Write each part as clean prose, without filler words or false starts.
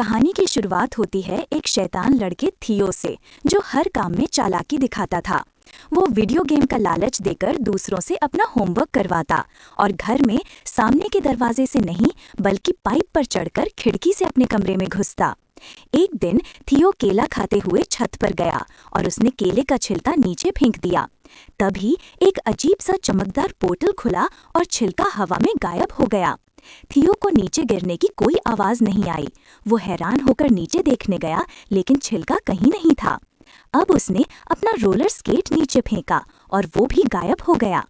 कहानी की शुरुआत होती है एक शैतान लड़के थियो से, जो हर काम में चालाकी दिखाता था। वो वीडियो गेम का लालच देकर दूसरों से अपना होमवर्क करवाता और घर में सामने के दरवाजे से नहीं बल्कि पाइप पर चढ़कर खिड़की से अपने कमरे में घुसता। एक दिन थियो केला खाते हुए छत पर गया और उसने केले का छिलका नीचे फेंक दिया। तभी एक अजीब सा चमकदार पोर्टल खुला और छिलका हवा में गायब हो गया। थियो को नीचे गिरने की कोई आवाज नहीं आई। वो हैरान होकर नीचे देखने गया, लेकिन छिलका कहीं नहीं था। अब उसने अपना रोलर स्केट नीचे फेंका और वो भी गायब हो गया।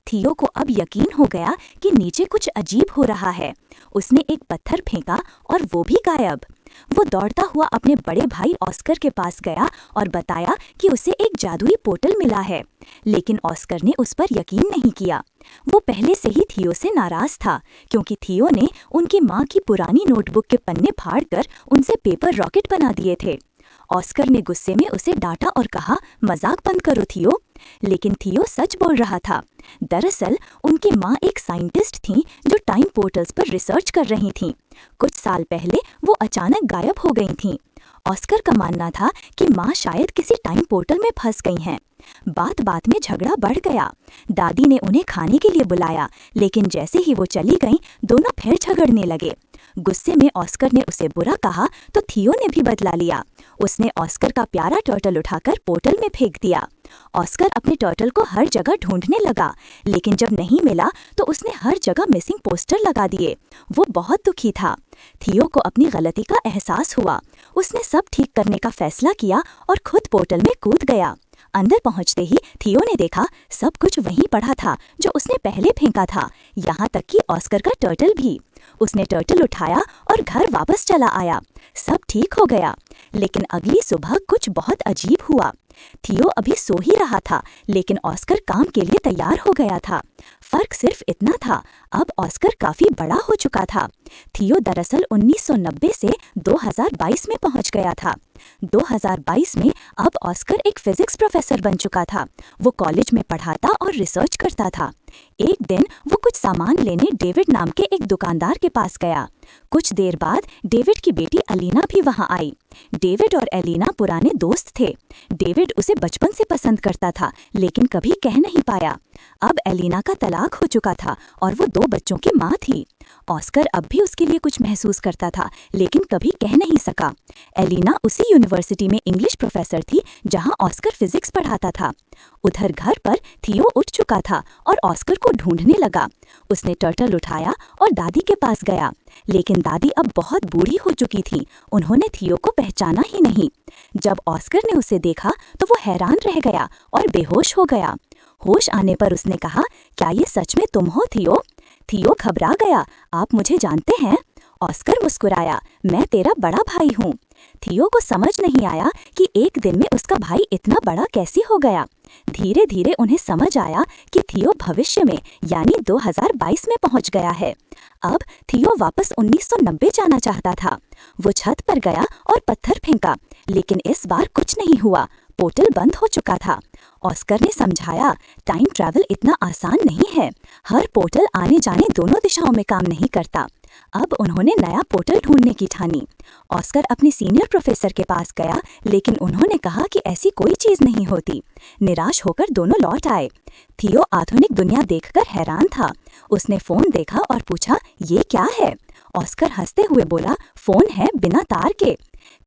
थियो को अब यकीन हो गया कि नीचे कुछ अजीब हो रहा है। उसने एक पत्थर फेंका और वो भी गायब। वो दौड़ता हुआ अपने बड़े भाई ऑस्कर के पास गया और बताया कि उसे एक जादुई पोर्टल मिला है, लेकिन ऑस्कर ने उस पर यकीन नहीं किया। वो पहले से ही थियो से नाराज था, क्योंकि थियो ने उनकी माँ की पुरानी नोटबुक के पन्ने फाड़कर उनसे पेपर रॉकेट बना दिए थे। ऑस्कर ने गुस्से में उसे डांटा और कहा, मजाक बंद करो थियो। लेकिन थियो सच बोल रहा था। दरअसल उनकी माँ एक साइंटिस्ट थीं जो टाइम पोर्टल्स पर रिसर्च कर रही थीं। कुछ साल पहले वो अचानक गायब हो गई थीं। ऑस्कर का मानना था कि माँ शायद किसी टाइम पोर्टल में फंस गई हैं। बात बात में झगड़ा बढ़ गया। दादी ने उन्हें खाने के लिए बुलाया, लेकिन जैसे ही वो चली गईं, दोनों फिर झगड़ने लगे। गुस्से में ऑस्कर ने उसे बुरा कहा तो थियो ने भी बदला लिया। उसने ऑस्कर का प्यारा टर्टल उठाकर पोर्टल में फेंक दिया। ऑस्कर अपने टर्टल को हर जगह ढूंढने लगा, लेकिन जब नहीं मिला तो उसने हर जगह मिसिंग पोस्टर लगा दिए। वो बहुत दुखी था। थियो को अपनी गलती का एहसास हुआ। उसने सब ठीक करने का फैसला किया और खुद पोर्टल में कूद गया। अंदर पहुंचते ही थियो ने देखा सब कुछ वहीं पड़ा था जो उसने पहले फेंका था, यहाँ तक कि ऑस्कर का टर्टल भी। उसने टर्टल उठाया और घर वापस चला आया। सब ठीक हो गया, लेकिन अगली सुबह कुछ बहुत अजीब हुआ। थियो अभी सो ही रहा था, लेकिन ऑस्कर काम के लिए तैयार हो गया था। फर्क सिर्फ इतना था, अब ऑस्कर काफी बड़ा हो चुका था। थियो दरअसल 1990 से 2022 में पहुंच गया था। 2022 में अब ऑस्कर एक फिजिक्स प्रोफेसर बन चुका था। वो कॉलेज में पढ़ाता और रिसर्च करता था। एक दिन वो कुछ सामान लेने डेविड नाम के एक दुकानदार के पास गया। कुछ देर बाद डेविड की बेटी अलीना भी वहां आई। डेविड और एलिना पुराने दोस्त थे। डेविड उसे बचपन से पसंद करता था, लेकिन कभी कह नहीं पाया। अब एलिना का तलाक हो चुका था और वो 2 बच्चों की माँ थी। ऑस्कर अब भी उसके लिए कुछ महसूस करता था, लेकिन कभी कह नहीं सका। एलिना उसी यूनिवर्सिटी में इंग्लिश प्रोफेसर थी जहां ऑस्कर फिजिक्स पढ़ाता था। उधर घर पर थियो उठ चुका था और ऑस्कर को ढूंढने लगा। उसने टर्टल उठाया और दादी के पास गया, लेकिन दादी अब बहुत बूढ़ी हो चुकी थी। उन्होंने थियो को पहचाना ही नहीं। जब ऑस्कर ने उसे देखा तो वो हैरान रह गया और बेहोश हो गया। होश आने पर उसने कहा, क्या ये सच में तुम हो थियो? थियो घबरा गया, आप मुझे जानते हैं? ऑस्कर मुस्कुराया, मैं तेरा बड़ा भाई हूँ। थियो को समझ नहीं आया कि एक दिन में उसका भाई इतना बड़ा कैसे हो गया। धीरे धीरे उन्हें समझ आया कि थियो भविष्य में यानी 2022 में पहुंच गया है। अब थियो वापस 1990 जाना चाहता था। वो छत पर गया और पत्थर फेंका, लेकिन इस बार कुछ नहीं हुआ। पोर्टल बंद हो चुका था। ऑस्कर ने समझाया, टाइम ट्रैवल इतना आसान नहीं है। हर पोर्टल आने जाने दोनों दिशाओं में काम नहीं करता। अब उन्होंने नया पोर्टल ढूंढने की ठानी। ऑस्कर अपने सीनियर प्रोफेसर के पास गया, लेकिन उन्होंने कहा कि ऐसी कोई चीज नहीं होती। निराश होकर दोनों लौट आए। थियो आधुनिक दुनिया देखकर हैरान था। उसने फोन देखा और पूछा, ये क्या है? ऑस्कर हंसते हुए बोला, फोन है बिना तार के।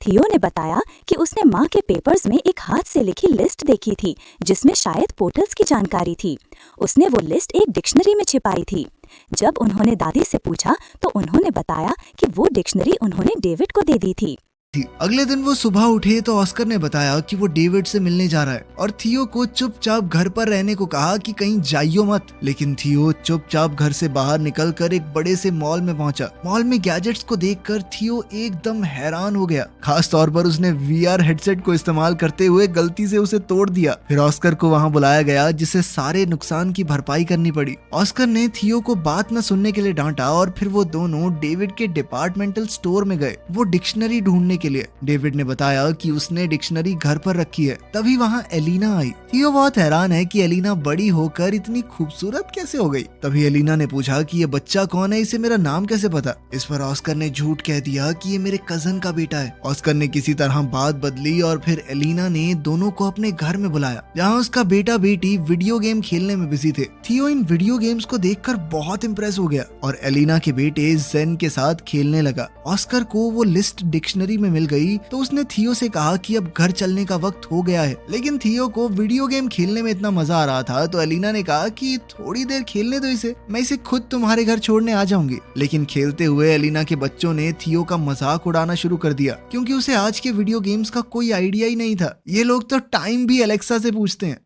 थियो ने बताया कि उसने माँ के पेपर्स में एक हाथ से लिखी लिस्ट देखी थी, जिसमें शायद पोर्टल्स की जानकारी थी। उसने वो लिस्ट एक डिक्शनरी में छिपाई थी। जब उन्होंने दादी से पूछा तो उन्होंने बताया कि वो डिक्शनरी उन्होंने डेविड को दे दी थी। अगले दिन वो सुबह उठे तो ऑस्कर ने बताया कि वो डेविड से मिलने जा रहा है और थियो को चुपचाप घर पर रहने को कहा कि कहीं जाइयो मत। लेकिन थियो चुपचाप घर से बाहर निकलकर एक बड़े से मॉल में पहुंचा। मॉल में गैजेट्स को देखकर थियो एकदम हैरान हो गया। खास तौर पर उसने वीआर हेडसेट को इस्तेमाल करते हुए गलती से उसे तोड़ दिया। फिर ऑस्कर को वहां बुलाया गया, जिसे सारे नुकसान की भरपाई करनी पड़ी। ऑस्कर ने थियो को बात न सुनने के लिए डांटा और फिर वो दोनों डेविड के डिपार्टमेंटल स्टोर में गए। वो डिक्शनरी ढूंढने के लिए। डेविड ने बताया कि उसने डिक्शनरी घर पर रखी है। तभी वहाँ एलिना आई। थियो बहुत हैरान है कि एलिना बड़ी होकर इतनी खूबसूरत कैसे हो गई। तभी एलिना ने पूछा कि ये बच्चा कौन है, इसे मेरा नाम कैसे पता। इस पर ऑस्कर ने झूठ कह दिया कि ये मेरे कजन का बेटा है। ऑस्कर ने किसी तरह बात बदली और फिर एलिना ने दोनों को अपने घर में बुलाया, जहाँ उसका बेटा बेटी वीडियो गेम खेलने में बिजी थे। थियो इन वीडियो गेम्स को देखकर बहुत इम्प्रेस हो गया और एलिना के बेटे जेन के साथ खेलने लगा। ऑस्कर को वो लिस्ट डिक्शनरी में मिल गई तो उसने थियो से कहा कि अब घर चलने का वक्त हो गया है। लेकिन थियो को वीडियो गेम खेलने में इतना मजा आ रहा था तो एलिना ने कहा कि थोड़ी देर खेलने दो इसे, मैं इसे खुद तुम्हारे घर छोड़ने आ जाऊंगी। लेकिन खेलते हुए एलिना के बच्चों ने थियो का मजाक उड़ाना शुरू कर दिया, क्योंकि उसे आज के वीडियो गेम्स का कोई आइडिया ही नहीं था। ये लोग तो टाइम भी एलेक्सा से पूछते हैं।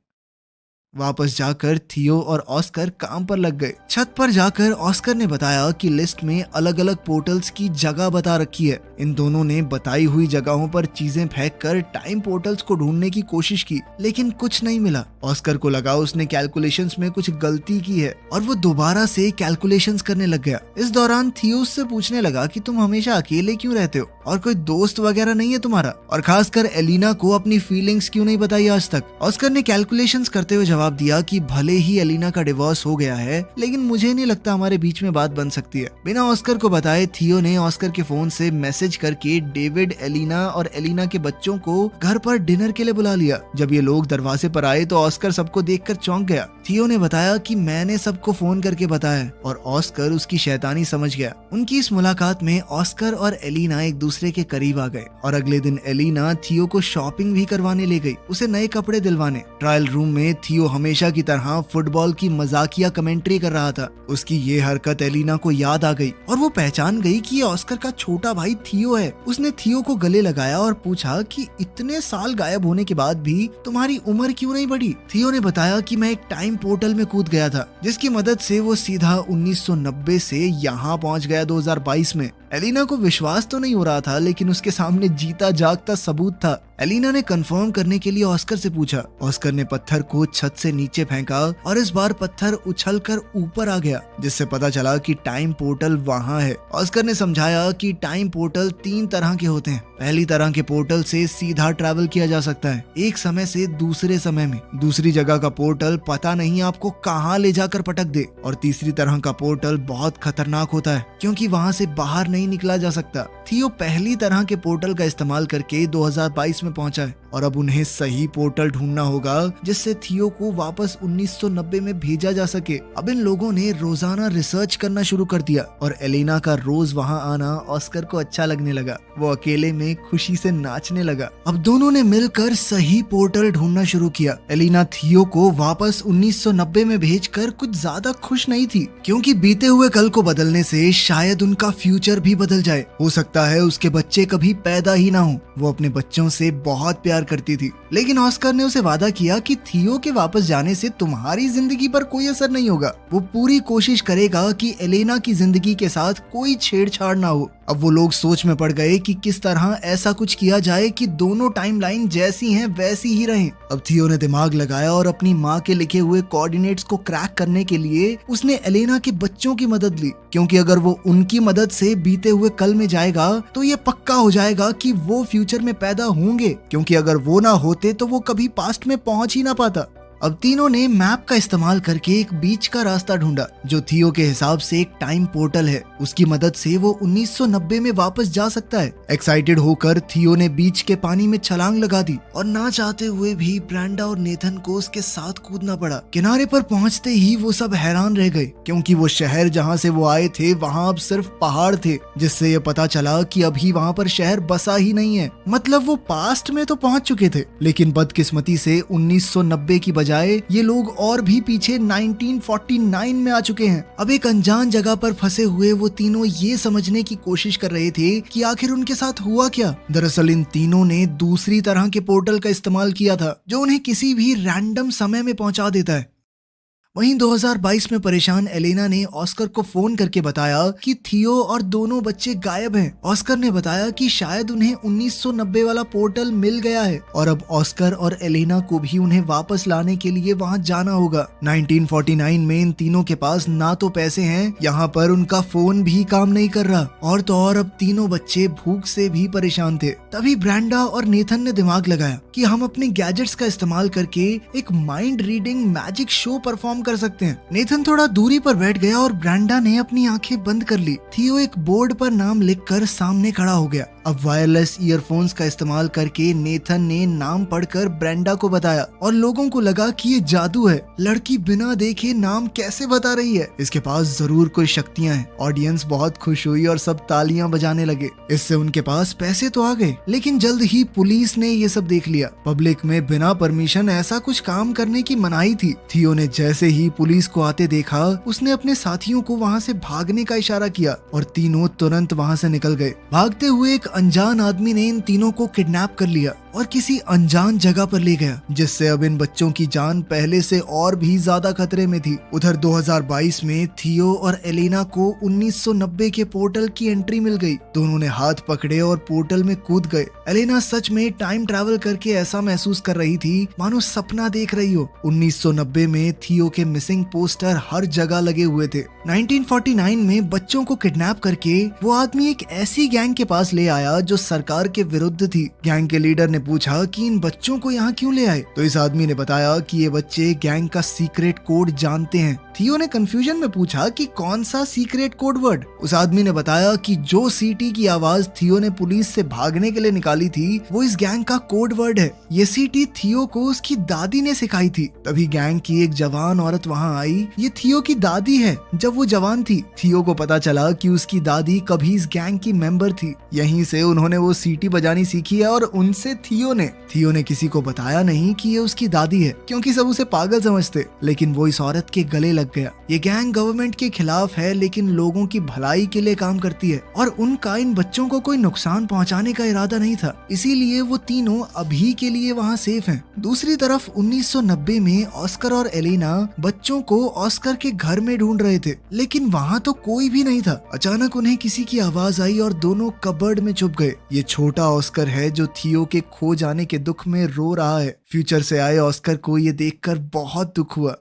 वापस जाकर थियो और ऑस्कर काम पर लग गए। छत पर जाकर ऑस्कर ने बताया कि लिस्ट में अलग अलग पोर्टल्स की जगह बता रखी है। इन दोनों ने बताई हुई जगहों पर चीजें फेंक कर टाइम पोर्टल्स को ढूंढने की कोशिश की, लेकिन कुछ नहीं मिला। ऑस्कर को लगा उसने कैलकुलेशंस में कुछ गलती की है और वो दोबारा से कैलकुलेशंस करने लग गया। इस दौरान थियो उससे पूछने लगा कि तुम हमेशा अकेले क्यों रहते हो और कोई दोस्त वगैरह नहीं है तुम्हारा, और खासकर एलिना को अपनी फीलिंग्स क्यों नहीं बताई आज तक। ऑस्कर ने कैलकुलेशंस करते हुए जवाब दिया कि भले ही एलिना का डिवोर्स हो गया है, लेकिन मुझे नहीं लगता हमारे बीच में बात बन सकती है। बिना ऑस्कर को बताए थियो ने ऑस्कर के फोन से मैसेज करके डेविड, एलिना और एलिना के बच्चों को घर पर डिनर के लिए बुला लिया। जब ये लोग दरवाजे पर आए तो ऑस्कर सबको देखकर चौंक गया। थियो ने बताया कि मैंने सबको फोन करके बताया और ऑस्कर उसकी शैतानी समझ गया। उनकी इस मुलाकात में ऑस्कर और एलिना एक दूसरे के करीब आ गए और अगले दिन एलिना थियो को शॉपिंग भी करवाने ले गई, उसे नए कपड़े दिलवाने। ट्रायल रूम में थियो हमेशा की तरह फुटबॉल की मजाकिया कमेंट्री कर रहा था। उसकी ये हरकत एलिना को याद आ गई और वो पहचान गई कि ये ऑस्कर का छोटा भाई थियो है। उसने थियो को गले लगाया और पूछा कि इतने साल गायब होने के बाद भी तुम्हारी उम्र क्यों नहीं बढ़ी। थियो ने बताया कि मैं एक टाइम पोर्टल में कूद गया था, जिसकी मदद से वो सीधा 1990 से यहाँ पहुँच गया 2022 में। एलिना को विश्वास तो नहीं हो रहा था, लेकिन उसके सामने जीता जागता सबूत था। एलिना ने कंफर्म करने के लिए ऑस्कर से पूछा। ऑस्कर ने पत्थर को छत से नीचे फेंका और इस बार पत्थर उछलकर ऊपर आ गया, जिससे पता चला कि टाइम पोर्टल वहाँ है। ऑस्कर ने समझाया कि टाइम पोर्टल 3 तरह के होते हैं। पहली तरह के पोर्टल से सीधा ट्रैवल किया जा सकता है, एक समय से दूसरे समय में। दूसरी जगह का पोर्टल पता नहीं आपको कहाँ ले जाकर पटक दे। और तीसरी तरह का पोर्टल बहुत खतरनाक होता है, क्योंकि वहाँ से बाहर नहीं निकला जा सकता। थियो पहली तरह के पोर्टल का इस्तेमाल करके 2022 में पहुंचा है और अब उन्हें सही पोर्टल ढूंढना होगा जिससे थियो को वापस 1990 में भेजा जा सके। अब इन लोगों ने रोजाना रिसर्च करना शुरू कर दिया और एलिना का रोज वहां आना ऑस्कर को अच्छा लगने लगा। वो अकेले में खुशी से नाचने लगा। अब दोनों ने मिलकर सही पोर्टल ढूंढना शुरू किया। एलिना थियो को वापस 1990 में भेजकर कुछ ज्यादा खुश नहीं थी, क्योंकि बीते हुए कल को बदलने से शायद उनका फ्यूचर भी बदल जाए। हो सकता है उसके बच्चे कभी पैदा ही ना हो। वो अपने बच्चों से बहुत प्यार करती थी, लेकिन ऑस्कर ने उसे वादा किया कि थियो के वापस जाने से तुम्हारी जिंदगी पर कोई असर नहीं होगा। वो पूरी कोशिश करेगा कि एलेना की जिंदगी के साथ कोई छेड़छाड़ ना हो। अब वो लोग सोच में पड़ गए कि किस तरह ऐसा कुछ किया जाए कि दोनों टाइमलाइन जैसी हैं वैसी ही रहें। अब थियो ने दिमाग लगाया और अपनी माँ के लिखे हुए कोऑर्डिनेट्स को क्रैक करने के लिए उसने एलेना के बच्चों की मदद ली, क्योंकि अगर वो उनकी मदद से बीते हुए कल में जाएगा तो ये पक्का हो जाएगा कि वो फ्यूचर में पैदा होंगे, क्योंकि अगर वो ना होते तो वो कभी पास्ट में पहुंच ही ना पाता। अब तीनों ने मैप का इस्तेमाल करके एक बीच का रास्ता ढूंढा, जो थियो के हिसाब से एक टाइम पोर्टल है। उसकी मदद से वो 1990 में वापस जा सकता है। एक्साइटेड होकर थियो ने बीच के पानी में छलांग लगा दी और ना चाहते हुए भी ब्रेंडा और नेथन को उसके साथ कूदना पड़ा। किनारे पर पहुंचते ही वो सब हैरान रह गए, क्योंकि वो शहर जहाँ से वो आए थे वहाँ अब सिर्फ पहाड़ थे, जिससे ये पता चला कि अभी वहाँ पर शहर बसा ही नहीं है। मतलब वो पास्ट में तो पहुंच चुके थे, लेकिन बदकिस्मती से 1990 की बजाय ये लोग और भी पीछे 1949 में आ चुके हैं। अब एक अनजान जगह पर फंसे हुए वो तीनों ये समझने की कोशिश कर रहे थे कि आखिर उनके साथ हुआ क्या। दरअसल इन तीनों ने दूसरी तरह के पोर्टल का इस्तेमाल किया था, जो उन्हें किसी भी रैंडम समय में पहुंचा देता है। वहीं 2022 में परेशान एलेना ने ऑस्कर को फोन करके बताया कि थियो और दोनों बच्चे गायब हैं। ऑस्कर ने बताया कि शायद उन्हें 1990 वाला पोर्टल मिल गया है और अब ऑस्कर और एलेना को भी उन्हें वापस लाने के लिए वहां जाना होगा। 1949 में इन तीनों के पास ना तो पैसे हैं, यहाँ पर उनका फोन भी काम नहीं कर रहा और तो और अब तीनों बच्चे भूख से भी परेशान थे। तभी ब्रेंडा और नेथन ने दिमाग लगाया कि हम अपने गैजेट्स का इस्तेमाल करके एक mind reading magic show perform कर सकते हैं। नेथन थोड़ा दूरी पर बैठ गया और ब्रेंडा ने अपनी आंखें बंद कर ली। थियो एक बोर्ड पर नाम लिखकर सामने खड़ा हो गया। अब वायरलेस ईयरफोन्स का इस्तेमाल करके नेथन ने नाम पढ़कर ब्रेंडा को बताया और लोगों को लगा कि ये जादू है। लड़की बिना देखे नाम कैसे बता रही है, इसके पास जरूर कोई शक्तियां हैं। ऑडियंस बहुत खुश हुई और सब तालियां बजाने लगे। इससे उनके पास पैसे तो आ गए, लेकिन जल्द ही पुलिस ने ये सब देख लिया। पब्लिक में बिना परमिशन ऐसा कुछ काम करने की मनाही थी। थियो ने जैसे ही पुलिस को आते देखा, उसने अपने साथियों को वहाँ से भागने का इशारा किया और तीनों तुरंत वहाँ से निकल गए। भागते हुए एक अनजान आदमी ने इन तीनों को किडनैप कर लिया और किसी अनजान जगह पर ले गया, जिससे अब इन बच्चों की जान पहले से और भी ज्यादा खतरे में थी। उधर 2022 में थियो और एलेना को 1990 के पोर्टल की एंट्री मिल गई। दोनों ने हाथ पकड़े और पोर्टल में कूद गए। एलेना सच में टाइम ट्रैवल करके ऐसा महसूस कर रही थी मानो सपना देख रही हो। 1990 में थियो के मिसिंग पोस्टर हर जगह लगे हुए थे। 1949 में बच्चों को किडनैप करके वो आदमी एक ऐसी गैंग के पास ले आया जो सरकार के विरुद्ध थी। गैंग के लीडर ने पूछा कि इन बच्चों को यहाँ क्यों ले आए, तो इस आदमी ने बताया कि ये बच्चे गैंग का सीक्रेट कोड जानते हैं। थियो ने कंफ्यूजन में पूछा कि कौन सा सीक्रेट कोड वर्ड। उस आदमी ने बताया कि जो सीटी की आवाज थियो ने पुलिस से भागने के लिए निकाली थी, वो इस गैंग का कोड वर्ड है। ये सीटी थियो को उसकी दादी ने सिखाई थी। तभी गैंग की एक जवान औरत वहाँ आई। ये थियो की दादी है। जब वो जवान थी, थियो को पता चला कि उसकी दादी कभी इस गैंग की मेंबर थी। यहीं से उन्होंने वो सीटी बजानी सीखी है और उनसे थियो ने किसी को बताया नहीं कि ये उसकी दादी है, क्योंकि सब उसे पागल समझते। लेकिन वो इस औरत के गले लग गया। ये गैंग गवर्नमेंट के खिलाफ है, लेकिन लोगों की भलाई के लिए काम करती है और उनका इन बच्चों को कोई नुकसान पहुंचाने का इरादा नहीं था। इसीलिए वो तीनों अभी के लिए वहाँ सेफ हैं। दूसरी तरफ 1990 में ऑस्कर और एलेना बच्चों को ऑस्कर के घर में ढूंढ रहे थे, लेकिन वहाँ तो कोई भी नहीं था। अचानक उन्हें किसी की आवाज आई और दोनों कबर्ड में छुप गए। ये छोटा ऑस्कर है जो थियो के खो जाने के दुख में रो रहा है। फ्यूचर से आए ऑस्कर को ये देखकर बहुत दुख हुआ।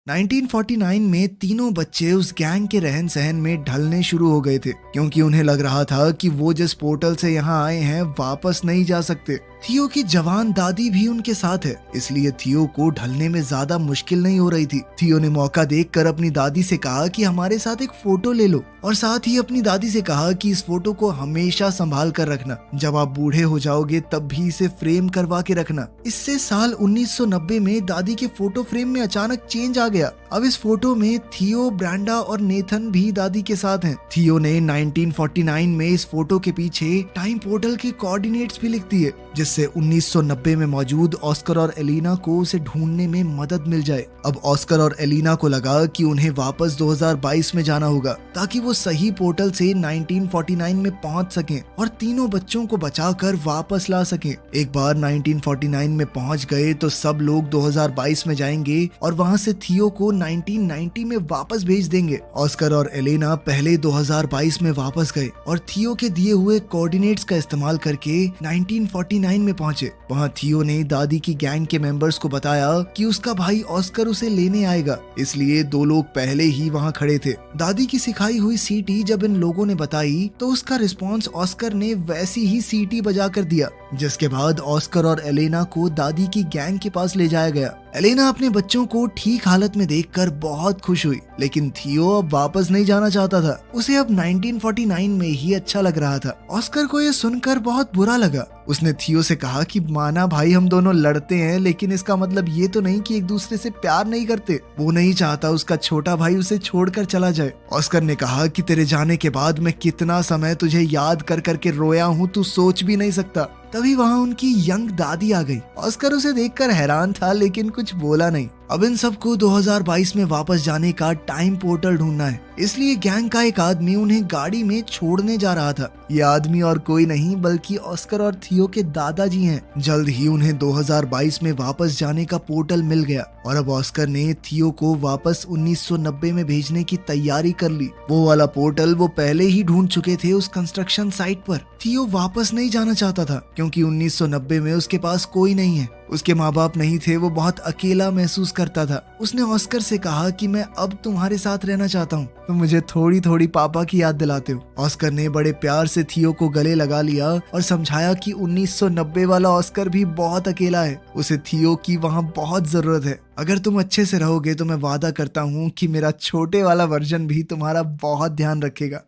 1949 में तीनों बच्चे उस गैंग के रहन सहन में ढलने शुरू हो गए थे, क्योंकि उन्हें लग रहा था कि वो जिस पोर्टल से यहाँ आए हैं वापस नहीं जा सकते। थियो की जवान दादी भी उनके साथ है, इसलिए थियो को ढलने में ज्यादा मुश्किल नहीं हो रही थी। थियो ने मौका देखकर अपनी दादी से कहा कि हमारे साथ एक फोटो ले लो और साथ ही अपनी दादी से कहा कि इस फोटो को हमेशा संभाल कर रखना। जब आप बूढ़े हो जाओगे तब भी इसे फ्रेम करवा के रखना। इससे साल 1990 में दादी के फोटो फ्रेम में अचानक चेंज आ गया। अब इस फोटो में थियो, ब्रेंडा और नेथन भी दादी के साथ हैं। थियो ने 1949 में इस फोटो के पीछे टाइम पोर्टल के कोऑर्डिनेट्स भी लिख दिए, जिससे 1990 में मौजूद ऑस्कर और एलेना को उसे ढूंढने में मदद मिल जाए। अब ऑस्कर और एलेना को लगा कि उन्हें वापस 2022 में जाना होगा, ताकि वो सही पोर्टल से 1949 में पहुंच सकें और तीनों बच्चों को बचाकर वापस ला सकें। एक बार 1949 में पहुंच गए तो सब लोग 2022 में जाएंगे और वहां से थियो को 1990 में वापस भेज देंगे। ऑस्कर और एलेना पहले 2022 में वापस गए और थियो के दिए हुए कोऑर्डिनेट्स का इस्तेमाल करके 1949 में पहुंचे। वहां थियो ने दादी की गैंग के मेंबर्स को बताया कि उसका भाई ऑस्कर उसे लेने आएगा, इसलिए दो लोग पहले ही वहां खड़े थे। दादी की सिखाई हुई सीटी जब इन लोगों ने बताई तो उसका रिस्पॉन्स ऑस्कर ने वैसी ही सीटी बजा कर दिया, जिसके बाद ऑस्कर और एलेना को दादी की गैंग के पास ले जाया गया। एलेना अपने बच्चों को ठीक हालत में देखकर बहुत खुश हुई, लेकिन थियो अब वापस नहीं जाना चाहता था। उसे अब 1949 में ही अच्छा लग रहा था। ऑस्कर को यह सुनकर बहुत बुरा लगा। उसने थियो से कहा कि माना भाई हम दोनों लड़ते हैं, लेकिन इसका मतलब ये तो नहीं कि एक दूसरे से प्यार नहीं करते। वो नहीं चाहता उसका छोटा भाई उसे छोड़कर चला जाए। ऑस्कर ने कहा कि तेरे जाने के बाद मैं कितना समय तुझे याद कर करके रोया हूँ, तू सोच भी नहीं सकता। तभी वहाँ उनकी यंग दादी आ गई। ऑस्कर उसे देखकर हैरान था, लेकिन कुछ बोला नहीं। अब इन सबको 2022 में वापस जाने का टाइम पोर्टल ढूंढना है, इसलिए गैंग का एक आदमी उन्हें गाड़ी में छोड़ने जा रहा था। ये आदमी और कोई नहीं बल्कि ऑस्कर और थियो के दादाजी हैं। जल्द ही उन्हें 2022 में वापस जाने का पोर्टल मिल गया और अब ऑस्कर ने थियो को वापस 1990 में भेजने की तैयारी कर ली। वो वाला पोर्टल वो पहले ही ढूंढ चुके थे उस कंस्ट्रक्शन साइट पर। थियो वापस नहीं जाना चाहता था क्योंकि 1990 में उसके पास कोई नहीं है, उसके माँ बाप नहीं थे, वो बहुत अकेला महसूस करता था। उसने ऑस्कर से कहा कि मैं अब तुम्हारे साथ रहना चाहता हूँ, तुम मुझे थोड़ी थोड़ी पापा की याद दिलाते हो। ऑस्कर ने बड़े प्यार से थियो को गले लगा लिया और समझाया कि 1990 वाला ऑस्कर भी बहुत अकेला है, उसे थियो की वहाँ बहुत जरूरत है। अगर तुम अच्छे से रहोगे तो मैं वादा करता हूँ कि मेरा छोटे वाला वर्जन भी तुम्हारा बहुत ध्यान रखेगा।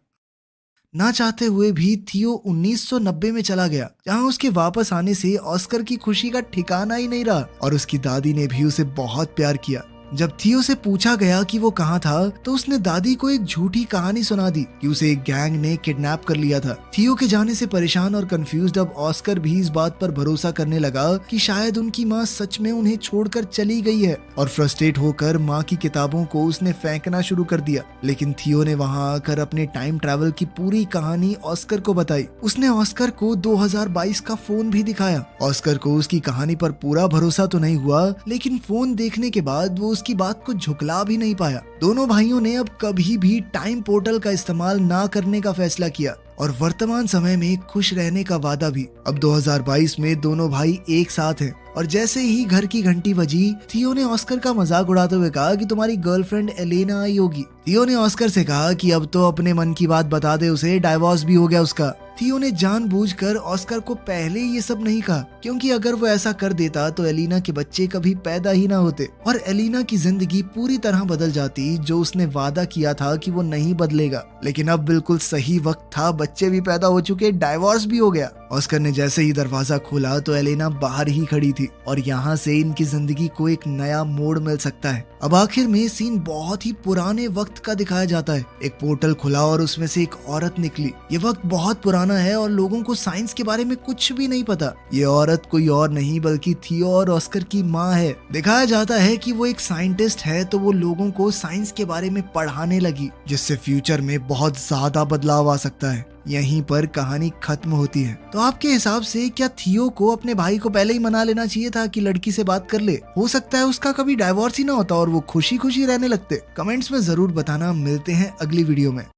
ना चाहते हुए भी थियो 1990 में चला गया, जहां उसके वापस आने से ऑस्कर की खुशी का ठिकाना ही नहीं रहा और उसकी दादी ने भी उसे बहुत प्यार किया। जब थियो से पूछा गया कि वो कहाँ था तो उसने दादी को एक झूठी कहानी सुना दी कि उसे एक गैंग ने किडनैप कर लिया था। थियो के जाने से परेशान और कंफ्यूज्ड अब ऑस्कर भी इस बात पर भरोसा करने लगा कि शायद उनकी माँ सच में उन्हें छोड़कर चली गई है और फ्रस्ट्रेट होकर माँ की किताबों को उसने फेंकना शुरू कर दिया। लेकिन थियो ने वहाँ आकर अपने टाइम ट्रैवल की पूरी कहानी ऑस्कर को बताई। उसने ऑस्कर को 2022 का फोन भी दिखाया। ऑस्कर को उसकी कहानी पर पूरा भरोसा तो नहीं हुआ, लेकिन फोन देखने के बाद वो उसकी बात को झुकला भी नहीं पाया। दोनों भाइयों ने अब कभी भी टाइम पोर्टल का इस्तेमाल ना करने का फैसला किया और वर्तमान समय में खुश रहने का वादा भी। अब 2022 में दोनों भाई एक साथ हैं और जैसे ही घर की घंटी बजी, थियो ने ऑस्कर का मजाक उड़ाते हुए कहा कि तुम्हारी गर्लफ्रेंड एलेना आई होगी। थियो ने ऑस्कर से कहा कि अब तो अपने मन की बात बता दे उसे, डाइवोर्स भी हो गया उसका। थियो ने जानबूझकर ऑस्कर को पहले ये सब नहीं कहा क्योंकि अगर वो ऐसा कर देता तो एलिना के बच्चे कभी पैदा ही ना होते और एलिना की जिंदगी पूरी तरह बदल जाती, जो उसने वादा किया था कि वो नहीं बदलेगा। लेकिन अब बिल्कुल सही वक्त था, बच्चे भी पैदा हो चुके, डाइवोर्स भी हो गया। ऑस्कर ने जैसे ही दरवाजा खोला तो एलेना बाहर ही खड़ी थी और यहाँ से इनकी जिंदगी को एक नया मोड़ मिल सकता है। अब आखिर में सीन बहुत ही पुराने वक्त का दिखाया जाता है। एक पोर्टल खुला और उसमें से एक औरत निकली। ये वक्त बहुत पुराना है और लोगों को साइंस के बारे में कुछ भी नहीं पता। ये औरत कोई और नहीं बल्कि थियो और ऑस्कर की माँ है। दिखाया जाता है कि वो एक साइंटिस्ट है, तो वो लोगों को साइंस के बारे में पढ़ाने लगी, जिससे फ्यूचर में बहुत ज्यादा बदलाव आ सकता है। यहीं पर कहानी खत्म होती है। तो आपके हिसाब से क्या थियो को अपने भाई को पहले ही मना लेना चाहिए था कि लड़की से बात कर ले? हो सकता है उसका कभी डाइवोर्स ही ना होता और वो खुशी खुशी रहने लगते। कमेंट्स में जरूर बताना। मिलते हैं अगली वीडियो में।